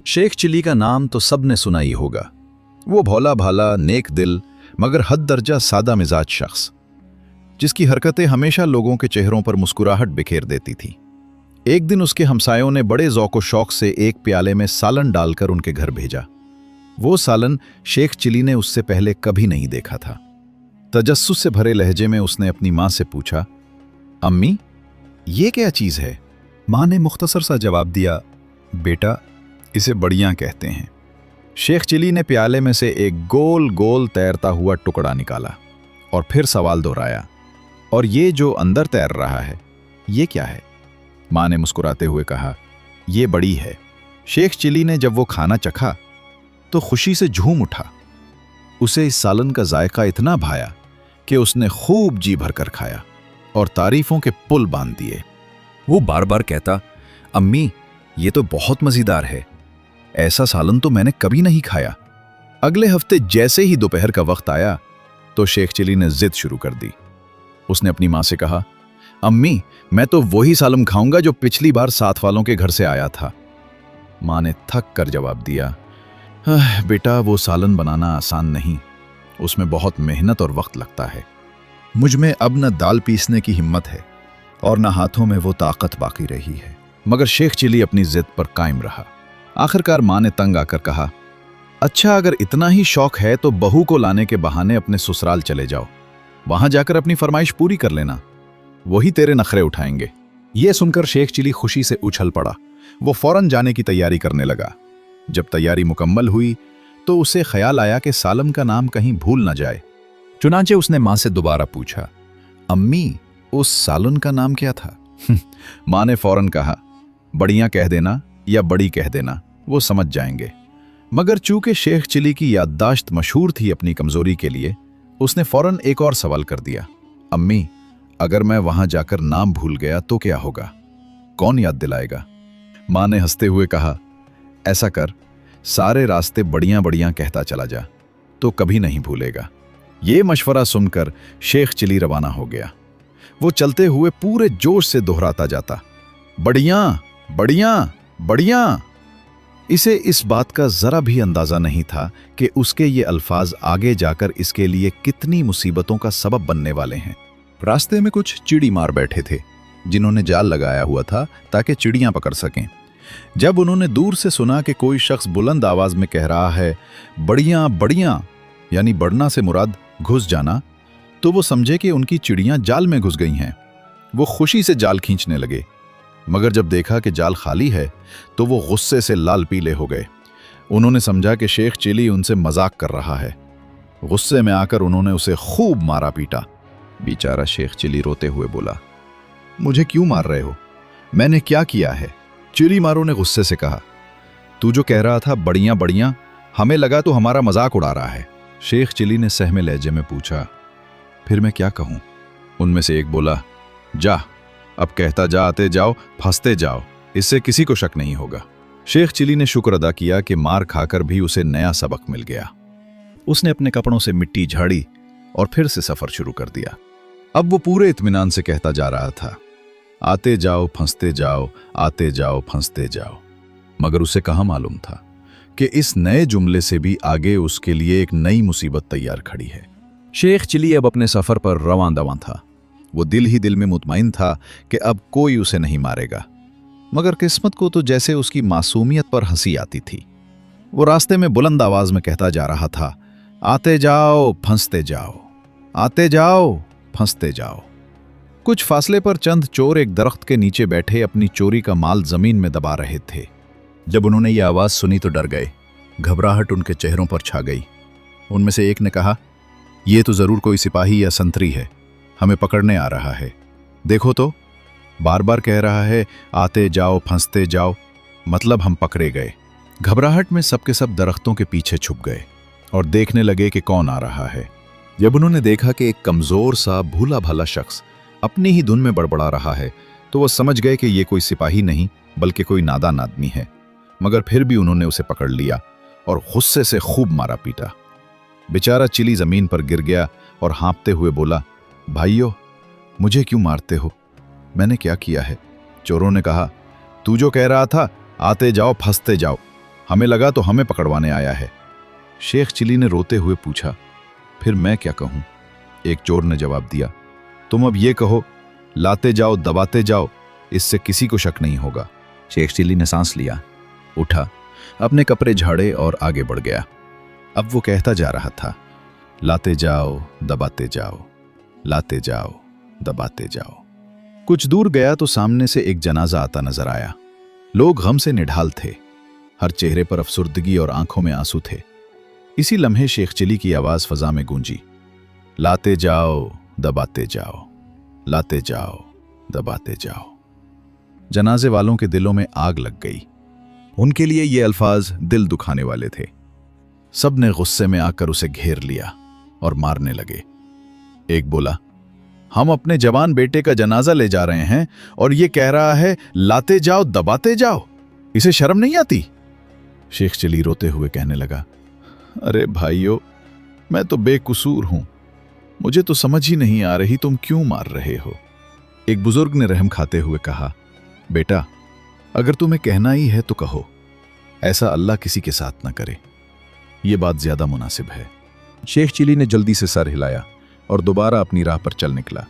Sheikh chilli का नाम तो सबने सुना ही होगा। वो भोला भाला, नेक दिल, मगर हद दर्जा सादा मिजाज शख्स, जिसकी हरकतें हमेशा लोगों के चेहरों पर मुस्कुराहट बिखेर देती थी। एक दिन उसके हमसायों ने बड़े ज़ौक़ शौक़ से एक प्याले में सालन डालकर उनके घर भेजा। वो सालन शेख चिली ने उससे पहले कभी नहीं देखा था। तजस्सुस से भरे लहजे में उसने अपनी माँ से पूछा, अम्मी, ये क्या चीज़ है? माँ ने मुख्तसर सा जवाब दिया, बेटा, इसे बड़ियाँ कहते हैं। शेख चिली ने प्याले में से एक गोल गोल तैरता हुआ टुकड़ा निकाला और फिर सवाल दोहराया, और ये जो अंदर तैर रहा है, ये क्या है? माँ ने मुस्कुराते हुए कहा, ये बड़ी है। शेख चिली ने जब वो खाना चखा तो खुशी से झूम उठा। उसे इस सालन का जायका इतना भाया कि उसने खूब जी भर कर खाया और तारीफों के पुल बांध दिए। वो बार बार कहता, अम्मी, ये तो बहुत मज़ेदार है, ऐसा सालन तो मैंने कभी नहीं खाया। अगले हफ्ते जैसे ही दोपहर का वक्त आया तो शेख चिली ने जिद शुरू कर दी। उसने अपनी माँ से कहा, अम्मी, मैं तो वही सालन खाऊंगा जो पिछली बार साथ वालों के घर से आया था। माँ ने थक कर जवाब दिया, बेटा, वो सालन बनाना आसान नहीं, उसमें बहुत मेहनत और वक्त लगता है। मुझ में अब न दाल पीसने की हिम्मत है और न हाथों में वो ताकत बाकी रही है। मगर शेख चिली अपनी जिद पर कायम रहा। आखिरकार माँ ने तंग आकर कहा, अच्छा, अगर इतना ही शौक है तो बहू को लाने के बहाने अपने ससुराल चले जाओ, वहां जाकर अपनी फरमाइश पूरी कर लेना, वही तेरे नखरे उठाएंगे। यह सुनकर शेख चिली खुशी से उछल पड़ा। वो फौरन जाने की तैयारी करने लगा। जब तैयारी मुकम्मल हुई तो उसे ख्याल आया कि सालम का नाम कहीं भूल न जाए। चुनांचे उसने माँ से दोबारा पूछा, अम्मी, उस सालन का नाम क्या था? माँ ने फौरन कहा, बड़ियाँ कह देना या बड़ी कह देना, वो समझ जाएंगे। मगर चूंकि शेख चिली की याददाश्त मशहूर थी अपनी कमजोरी के लिए, उसने फौरन एक और सवाल कर दिया, अम्मी, अगर मैं वहां जाकर नाम भूल गया तो क्या होगा? कौन याद दिलाएगा? माँ ने हंसते हुए कहा, ऐसा कर, सारे रास्ते बड़ियां बड़ियां कहता चला जा, तो कभी नहीं भूलेगा। ये मशवरा सुनकर शेख चिली रवाना हो गया। वो चलते हुए पूरे जोश से दोहराता जाता, बड़ियां बड़ियां बड़ियां। इसे इस बात का जरा भी अंदाजा नहीं था कि उसके ये अल्फाज आगे जाकर इसके लिए कितनी मुसीबतों का सबब बनने वाले हैं। रास्ते में कुछ चिड़ी मार बैठे थे, जिन्होंने जाल लगाया हुआ था ताकि चिड़ियां पकड़ सकें। जब उन्होंने दूर से सुना कि कोई शख्स बुलंद आवाज में कह रहा है, बड़ियां बड़ियां, यानी बढ़ना से मुराद घुस जाना, तो वो समझे कि उनकी चिड़ियां जाल में घुस गई हैं। वो खुशी से जाल खींचने लगे, मगर जब देखा कि जाल खाली है तो वो गुस्से से लाल पीले हो गए। उन्होंने समझा कि शेख चिली उनसे मजाक कर रहा है। गुस्से में आकर उन्होंने उसे खूब मारा पीटा। बेचारा शेख चिली रोते हुए बोला, मुझे क्यों मार रहे हो? मैंने क्या किया है? चिड़ी मारों ने गुस्से से कहा, तू जो कह रहा था बड़ियां बड़ियां, हमें लगा तो हमारा मजाक उड़ा रहा है। शेख चिली ने सहमे लहजे में पूछा, फिर मैं क्या कहूं? उनमें से एक बोला, जा, अब कहता जा, आते जाओ, फंसते जाओ, इससे किसी को शक नहीं होगा। शेख चिली ने शुक्र अदा किया कि मार खाकर भी उसे नया सबक मिल गया। उसने अपने कपड़ों से मिट्टी झाड़ी और फिर से सफर शुरू कर दिया। अब वो पूरे इत्मीनान से कहता जा रहा था, आते जाओ, फंसते जाओ, आते जाओ, फंसते जाओ। मगर उसे कहाँ मालूम था कि इस नए जुमले से भी आगे उसके लिए एक नई मुसीबत तैयार खड़ी है। शेख चिली अब अपने सफर पर रवां दवां था। वो दिल ही दिल में मुतमईन था कि अब कोई उसे नहीं मारेगा। मगर किस्मत को तो जैसे उसकी मासूमियत पर हंसी आती थी। वो रास्ते में बुलंद आवाज में कहता जा रहा था, आते जाओ, फंसते जाओ, आते जाओ, फंसते जाओ। कुछ फासले पर चंद चोर एक दरख्त के नीचे बैठे अपनी चोरी का माल जमीन में दबा रहे थे। जब उन्होंने ये आवाज सुनी तो डर गए। घबराहट उनके चेहरों पर छा गई। उनमें से एक ने कहा, ये तो जरूर कोई सिपाही या संतरी है, हमें पकड़ने आ रहा है। देखो तो, बार बार कह रहा है, आते जाओ, फंसते जाओ, मतलब हम पकड़े गए। घबराहट में सबके सब दरख्तों के पीछे छुप गए और देखने लगे कि कौन आ रहा है। जब उन्होंने देखा कि एक कमजोर सा भूला भाला शख्स अपनी ही धुन में बड़बड़ा रहा है, तो वो समझ गए कि ये कोई सिपाही नहीं बल्कि कोई नादान आदमी है। मगर फिर भी उन्होंने उसे पकड़ लिया और गुस्से से खूब मारा पीटा। बेचारा चिली जमीन पर गिर गया और हाँपते हुए बोला, भाइयों, मुझे क्यों मारते हो? मैंने क्या किया है? चोरों ने कहा, तू जो कह रहा था, आते जाओ, फंसते जाओ, हमें लगा तो हमें पकड़वाने आया है। शेख चिली ने रोते हुए पूछा, फिर मैं क्या कहूं? एक चोर ने जवाब दिया, तुम अब ये कहो, लाते जाओ दबाते जाओ, इससे किसी को शक नहीं होगा। शेख चिली ने सांस लिया, उठा, अपने कपड़े झाड़े और आगे बढ़ गया। अब वो कहता जा रहा था, लाते जाओ दबाते जाओ, लाते जाओ दबाते जाओ। कुछ दूर गया तो सामने से एक जनाजा आता नजर आया। लोग गम से निढाल थे, हर चेहरे पर अफसुर्दगी और आंखों में आंसू थे। इसी लम्हे शेख चिली की आवाज फजा में गूंजी, लाते जाओ दबाते जाओ, लाते जाओ दबाते जाओ। जनाजे वालों के दिलों में आग लग गई। उनके लिए ये अल्फाज दिल दुखाने वाले थे। सब ने गुस्से में आकर उसे घेर लिया और मारने लगे। एक बोला, हम अपने जवान बेटे का जनाजा ले जा रहे हैं और ये कह रहा है लाते जाओ दबाते जाओ, इसे शर्म नहीं आती? शेख चिली रोते हुए कहने लगा, अरे भाइयों, मैं तो बेकसूर हूं, मुझे तो समझ ही नहीं आ रही तुम क्यों मार रहे हो। एक बुजुर्ग ने रहम खाते हुए कहा, बेटा, अगर तुम्हें कहना ही है तो कहो, ऐसा अल्लाह किसी के साथ ना करे, ये बात ज्यादा मुनासिब है। शेख चिली ने जल्दी से सर हिलाया और दोबारा अपनी राह पर चल निकला।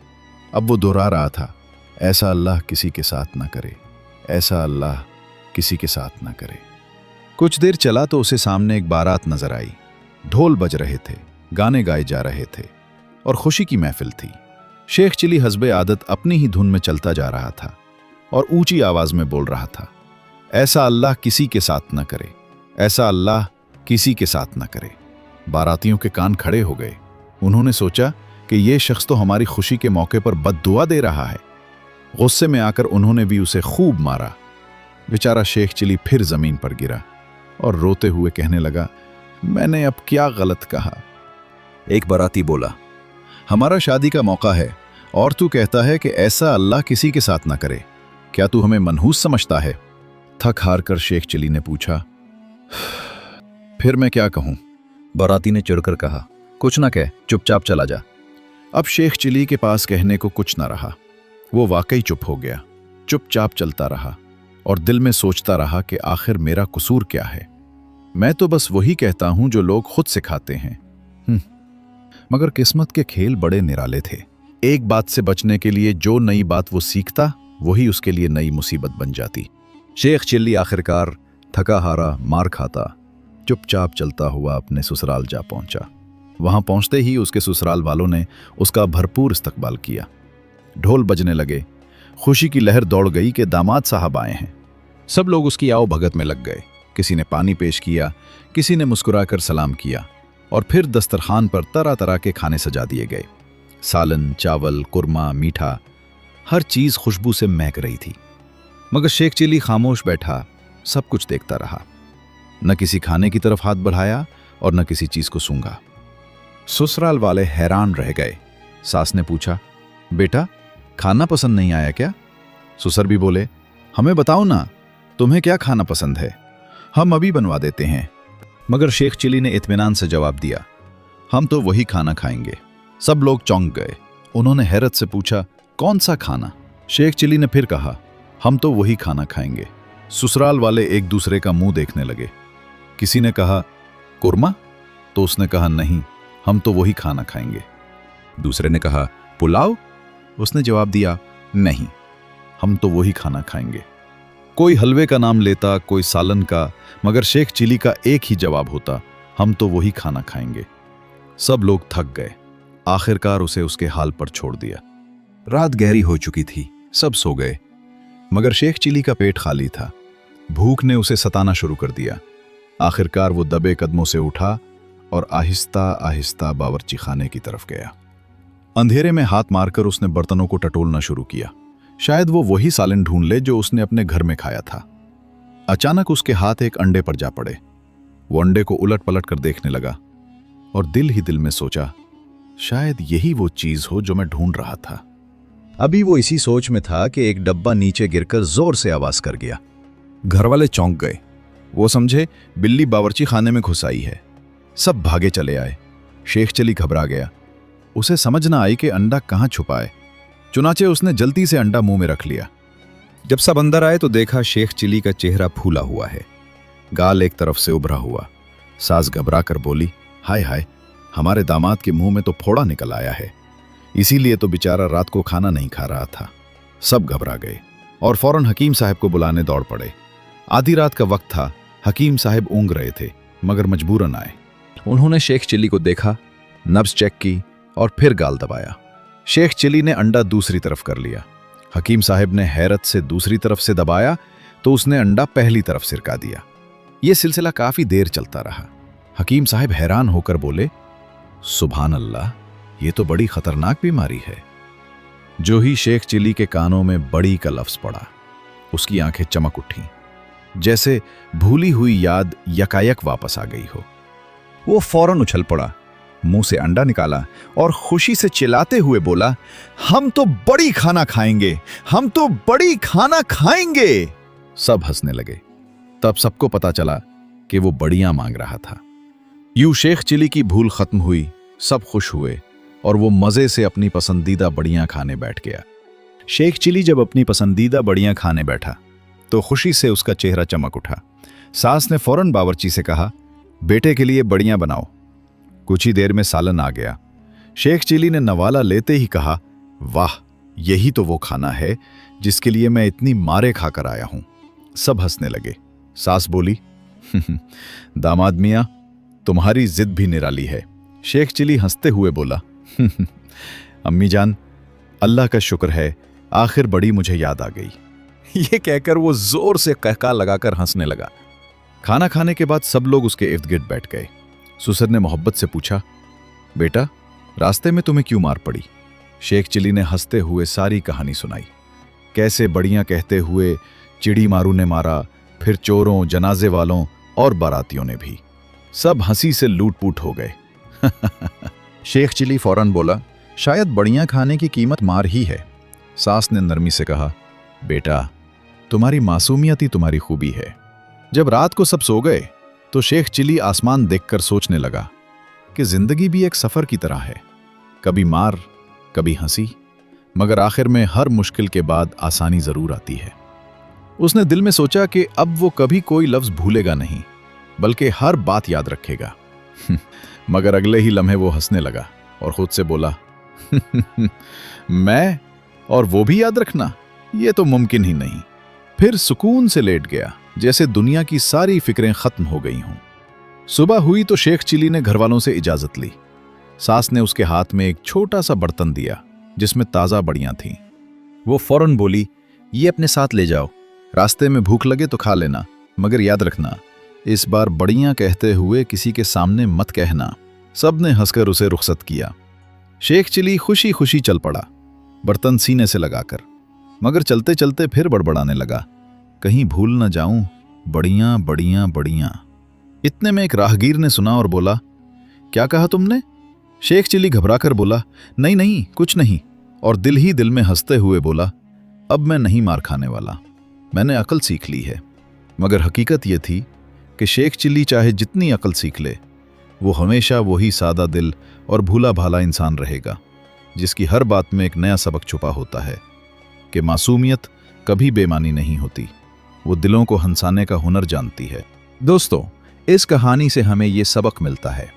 अब वो दोहरा रहा था, ऐसा अल्लाह किसी के साथ ना करे, ऐसा अल्लाह किसी के साथ ना करे। कुछ देर चला तो उसे सामने एक बारात नजर आई। ढोल बज रहे थे, गाने गाए जा रहे थे और खुशी की महफिल थी। शेख चिली हस्बे आदत अपनी ही धुन में चलता जा रहा था और ऊंची आवाज में बोल रहा था, ऐसा अल्लाह किसी के साथ न करे, ऐसा अल्लाह किसी के साथ न करे। बारातियों के कान खड़े हो गए। उन्होंने सोचा कि यह शख्स तो हमारी खुशी के मौके पर बद्दुआ दे रहा है। गुस्से में आकर उन्होंने भी उसे खूब मारा। बेचारा शेख चिली फिर जमीन पर गिरा और रोते हुए कहने लगा, मैंने अब क्या गलत कहा? एक बाराती बोला, हमारा शादी का मौका है और तू कहता है कि ऐसा अल्लाह किसी के साथ ना करे, क्या तू हमें मनहूस समझता है? थक हार कर शेख चिली ने पूछा, फिर मैं क्या कहूं? बाराती ने चिढ़कर कहा, कुछ ना कह, चुपचाप चला जा। अब शेख चिली के पास कहने को कुछ ना रहा। वो वाकई चुप हो गया, चुपचाप चलता रहा और दिल में सोचता रहा कि आखिर मेरा कसूर क्या है? मैं तो बस वही कहता हूं जो लोग खुद सिखाते हैं। मगर किस्मत के खेल बड़े निराले थे। एक बात से बचने के लिए जो नई बात वो सीखता, वही उसके लिए नई मुसीबत बन जाती। शेख चिली आखिरकार थका हारा, मार खाता, चुपचाप चलता हुआ अपने ससुराल जा पहुंचा। वहां पहुंचते ही उसके ससुराल वालों ने उसका भरपूर इस्तकबाल किया। ढोल बजने लगे, खुशी की लहर दौड़ गई कि दामाद साहब आए हैं। सब लोग उसकी आओ भगत में लग गए। किसी ने पानी पेश किया, किसी ने मुस्कुराकर सलाम किया और फिर दस्तरखान पर तरह तरह के खाने सजा दिए गए। सालन, चावल, कुरमा, मीठा, हर चीज खुशबू से महक रही थी। मगर शेख चिली खामोश बैठा, सब कुछ देखता रहा। न किसी खाने की तरफ हाथ बढ़ाया और न किसी चीज को सूंघा। ससुराल वाले हैरान रह गए। सास ने पूछा, बेटा, खाना पसंद नहीं आया क्या? ससुर भी बोले, हमें बताओ ना, तुम्हें क्या खाना पसंद है, हम अभी बनवा देते हैं। मगर शेख चिली ने इत्मीनान से जवाब दिया, हम तो वही खाना खाएंगे। सब लोग चौंक गए। उन्होंने हैरत से पूछा, कौन सा खाना? शेख चिली ने फिर कहा, हम तो वही खाना खाएंगे। ससुराल वाले एक दूसरे का मुंह देखने लगे। किसी ने कहा, कुरमा? तो उसने कहा, नहीं, हम तो वही खाना खाएंगे। दूसरे ने कहा, पुलाव? उसने जवाब दिया, नहीं, हम तो वही खाना खाएंगे। कोई हलवे का नाम लेता, कोई सालन का, मगर शेख चिली का एक ही जवाब होता, हम तो वही खाना खाएंगे। सब लोग थक गए। आखिरकार उसे उसके हाल पर छोड़ दिया। रात गहरी हो चुकी थी, सब सो गए, मगर शेख चिली का पेट खाली था। भूख ने उसे सताना शुरू कर दिया। आखिरकार वो दबे कदमों से उठा और आहिस्ता आहिस्ता बावर्ची खाने की तरफ गया। अंधेरे में हाथ मारकर उसने बर्तनों को टटोलना शुरू किया। शायद वो वही सालन ढूंढ ले जो उसने अपने घर में खाया था। अचानक उसके हाथ एक अंडे पर जा पड़े। वो अंडे को उलट पलट कर देखने लगा और दिल ही दिल में सोचा, शायद यही वो चीज हो जो मैं ढूंढ रहा था। अभी वो इसी सोच में था कि एक डब्बा नीचे गिरकर जोर से आवाज कर गया। घर वाले चौंक गए। वो समझे बिल्ली बावर्ची खाने में घुस आई है। सब भागे चले आए। शेख चिली घबरा गया। उसे समझ ना आई कि अंडा कहाँ छुपाए। चुनाचे उसने जल्दी से अंडा मुंह में रख लिया। जब सब अंदर आए तो देखा शेख चिली का चेहरा फूला हुआ है। गाल एक तरफ से उभरा हुआ। सास घबरा कर बोली, हाय हाय, हमारे दामाद के मुंह में तो फोड़ा निकल आया है, इसीलिए तो बेचारा रात को खाना नहीं खा रहा था। सब घबरा गए और फौरन हकीम साहब को बुलाने दौड़ पड़े। आधी रात का वक्त था, हकीम साहब ऊँघ रहे थे मगर मजबूरन आए। उन्होंने शेख चिली को देखा, नब्ज चेक की और फिर गाल दबाया। शेख चिली ने अंडा दूसरी तरफ कर लिया। हकीम साहब ने हैरत से दूसरी तरफ से दबाया तो उसने अंडा पहली तरफ सिरका दिया। यह सिलसिला काफी देर चलता रहा। हकीम साहब हैरान होकर बोले, सुभान अल्लाह, ये तो बड़ी खतरनाक बीमारी है। जो ही शेख चिली के कानों में बड़ी का लफ्ज पड़ा, उसकी आंखें चमक उठी, जैसे भूली हुई याद यकायक वापस आ गई हो। वो फौरन उछल पड़ा, मुंह से अंडा निकाला और खुशी से चिल्लाते हुए बोला, हम तो बड़ी खाना खाएंगे, हम तो बड़ी खाना खाएंगे। सब हंसने लगे। तब सबको पता चला कि वो बड़ियां मांग रहा था। यूं शेख चिली की भूल खत्म हुई, सब खुश हुए और वो मजे से अपनी पसंदीदा बड़ियां खाने बैठ गया। शेख चिली जब अपनी पसंदीदा बड़ियां खाने बैठा तो खुशी से उसका चेहरा चमक उठा। सास ने फौरन बावर्ची से कहा, बेटे के लिए बड़ियां बनाओ। कुछ ही देर में सालन आ गया। शेख चिली ने नवाला लेते ही कहा, वाह, यही तो वो खाना है जिसके लिए मैं इतनी मारे खाकर आया हूं। सब हंसने लगे। सास बोली, दामाद मियां, तुम्हारी जिद भी निराली है। शेख चिली हंसते हुए बोला, अम्मी जान, अल्लाह का शुक्र है, आखिर बड़ी मुझे याद आ गई। ये कहकर वो जोर से कहका लगाकर हंसने लगा। खाना खाने के बाद सब लोग उसके इर्द गिर्द बैठ गए। सुसर ने मोहब्बत से पूछा, बेटा, रास्ते में तुम्हें क्यों मार पड़ी? शेख चिली ने हंसते हुए सारी कहानी सुनाई। कैसे बड़ियां कहते हुए चिड़ी मारू ने मारा, फिर चोरों, जनाजे वालों और बारातियों ने भी। सब हंसी से लूट-पूट हो गए। शेख चिली फौरन बोला, शायद बड़ियां खाने की कीमत मार ही है। सास ने नरमी से कहा, बेटा, तुम्हारी मासूमियत ही तुम्हारी खूबी है। जब रात को सब सो गए तो शेख चिली आसमान देखकर सोचने लगा कि जिंदगी भी एक सफर की तरह है, कभी मार, कभी हंसी, मगर आखिर में हर मुश्किल के बाद आसानी जरूर आती है। उसने दिल में सोचा कि अब वो कभी कोई लफ्ज भूलेगा नहीं, बल्कि हर बात याद रखेगा। मगर अगले ही लम्हे वो हंसने लगा और खुद से बोला, मैं और वो भी याद रखना, ये तो मुमकिन ही नहीं। फिर सुकून से लेट गया, जैसे दुनिया की सारी फिक्रें खत्म हो गई हों। सुबह हुई तो शेख चिली ने घरवालों से इजाजत ली। सास ने उसके हाथ में एक छोटा सा बर्तन दिया जिसमें ताज़ा बड़ियां थीं। वो फौरन बोली, ये अपने साथ ले जाओ, रास्ते में भूख लगे तो खा लेना, मगर याद रखना, इस बार बड़ियां कहते हुए किसी के सामने मत कहना। सब ने हंसकर उसे रुखसत किया। शेख चिली खुशी खुशी चल पड़ा, बर्तन सीने से लगाकर, मगर चलते चलते फिर बड़बड़ाने लगा, कहीं भूल न जाऊं, बड़ियां बड़ियां बड़ियां। इतने में एक राहगीर ने सुना और बोला, क्या कहा तुमने? शेख चिली घबराकर बोला, नहीं नहीं, कुछ नहीं, और दिल ही दिल में हंसते हुए बोला, अब मैं नहीं मार खाने वाला, मैंने अकल सीख ली है। मगर हकीकत यह थी कि शेख चिली चाहे जितनी अकल सीख ले, वो हमेशा वही सादा दिल और भूला भाला इंसान रहेगा, जिसकी हर बात में एक नया सबक छुपा होता है कि मासूमियत कभी बेमानी नहीं होती, वो दिलों को हंसाने का हुनर जानती है। दोस्तों, इस कहानी से हमें ये सबक मिलता है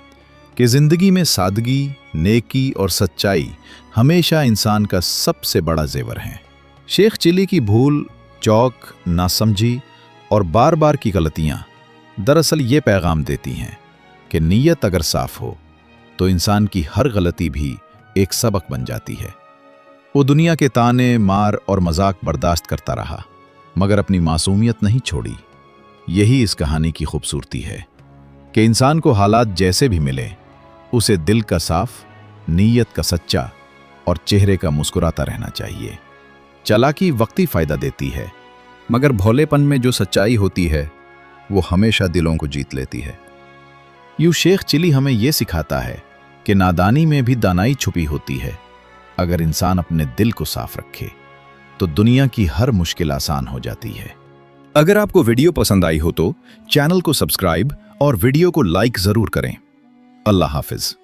कि जिंदगी में सादगी, नेकी और सच्चाई हमेशा इंसान का सबसे बड़ा जेवर है। शेख चिली की भूल, चौक, नासमझी और बार बार की गलतियां दरअसल ये पैगाम देती हैं कि नीयत अगर साफ हो तो इंसान की हर गलती भी एक सबक बन जाती है। वो दुनिया के ताने, मार और मजाक बर्दाश्त करता रहा, मगर अपनी मासूमियत नहीं छोड़ी। यही इस कहानी की खूबसूरती है कि इंसान को हालात जैसे भी मिले, उसे दिल का साफ, नीयत का सच्चा और चेहरे का मुस्कुराता रहना चाहिए। चालाकी वक्ती फायदा देती है, मगर भोलेपन में जो सच्चाई होती है वो हमेशा दिलों को जीत लेती है। यूं शेख चिली हमें यह सिखाता है कि नादानी में भी दानाई छुपी होती है। अगर इंसान अपने दिल को साफ रखे तो दुनिया की हर मुश्किल आसान हो जाती है। अगर आपको वीडियो पसंद आई हो तो चैनल को सब्सक्राइब और वीडियो को लाइक जरूर करें। अल्लाह हाफिज।